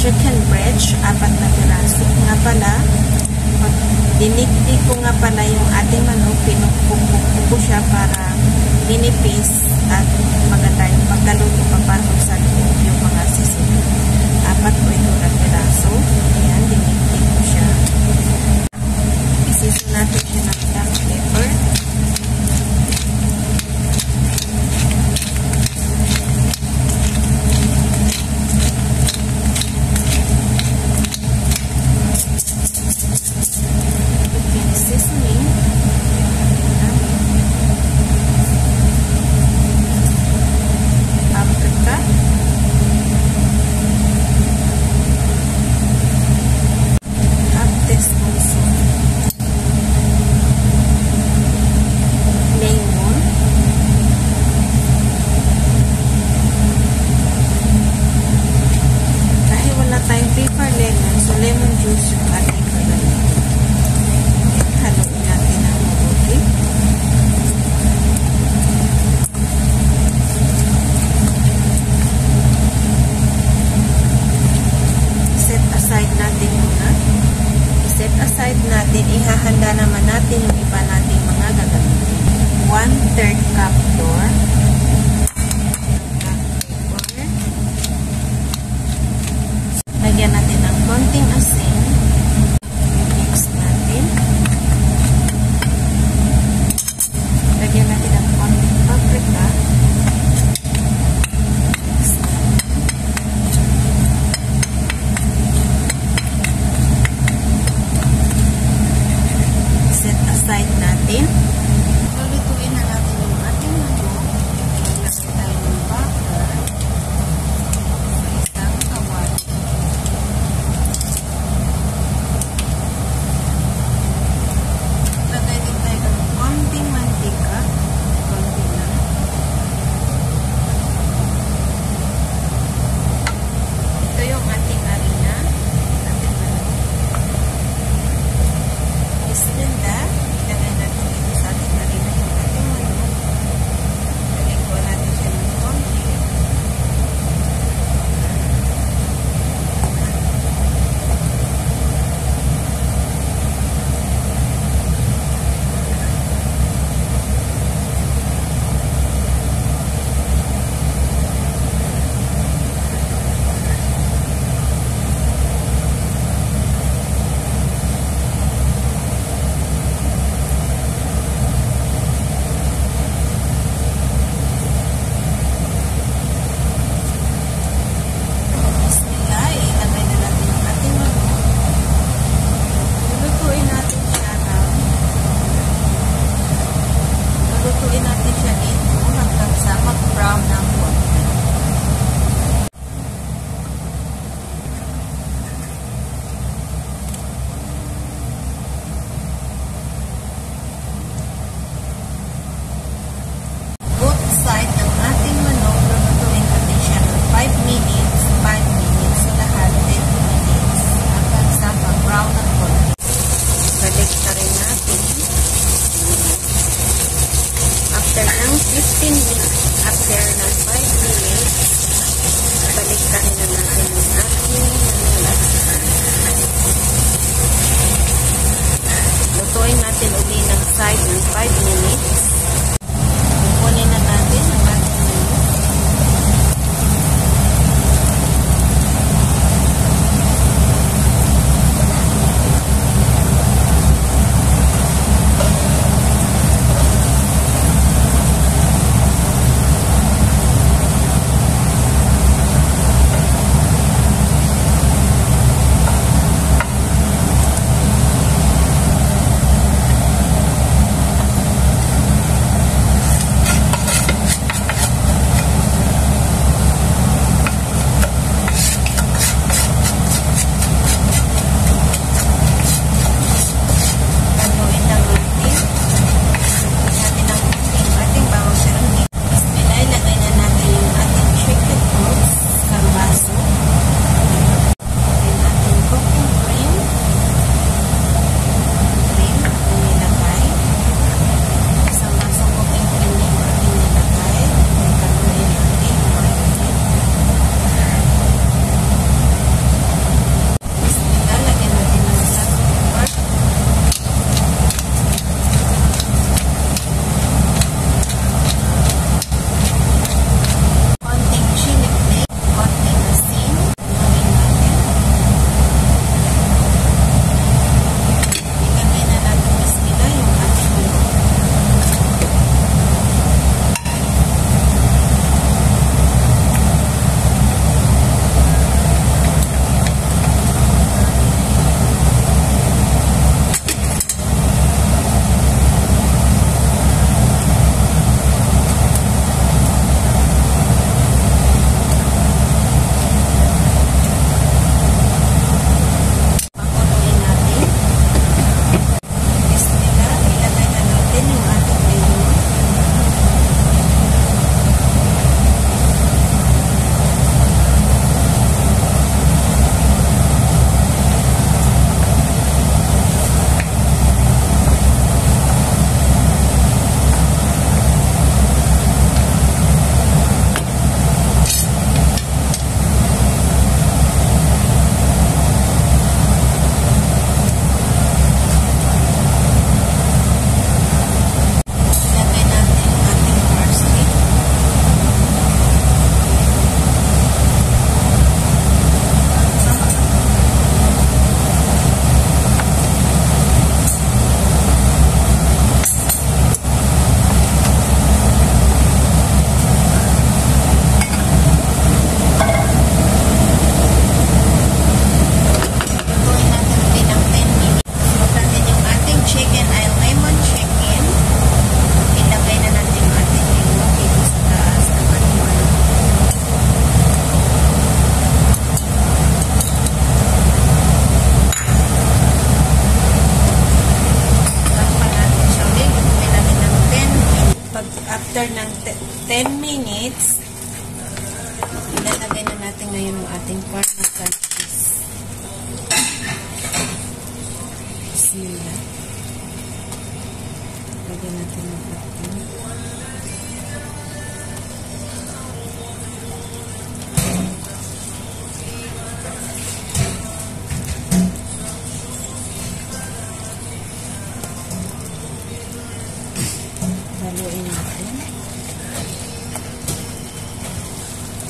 chicken breast, 4 na piraso. Nga pala, diniktik ko nga pala yung ating manok, pinukpuk ko siya para linipis at maganda yung pagkaluto papasok sa loob yung mga sisig. 4 po ito na piraso. Ayan, diniktik ko siya. Isiso natin siya ng black pepper. Lemon juice yung ating gagawin. Haluin natin ang mabuti. Set aside natin muna. I-set aside natin. Ihahanda naman natin yung iba nating mga gagawin. 1/3 cup flour. Lagyan natin ng konting asin. Mix natin. Lagyan natin ng konting paprika. Mix natin. Set aside natin. Lulutuin na natin yung ating manok. minutes, ilalagay na natin ngayon ang ating Parmesan cheese. Bismillah. Lagyan natin ang ating haluin natin.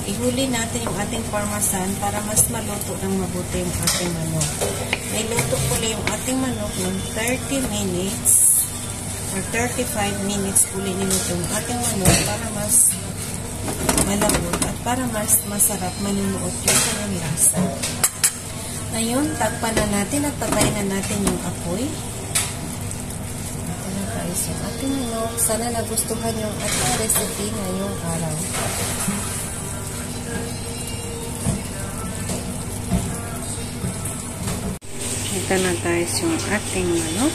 Ihuli natin yung ating parmesan para mas maluto ng mabuti yung ating manok. May luto puli yung ating manok ng 30 minutes or 35 minutes puli niluto yung ating manok para mas malabot at para mas masarap manunuot yung kanyang lasa. Ngayon, takpan na natin at patayin na natin yung apoy. Ito na guys yung ating manok. Sana nagustuhan yung ating recipe ngayong araw. Ito na guys yung ating manok.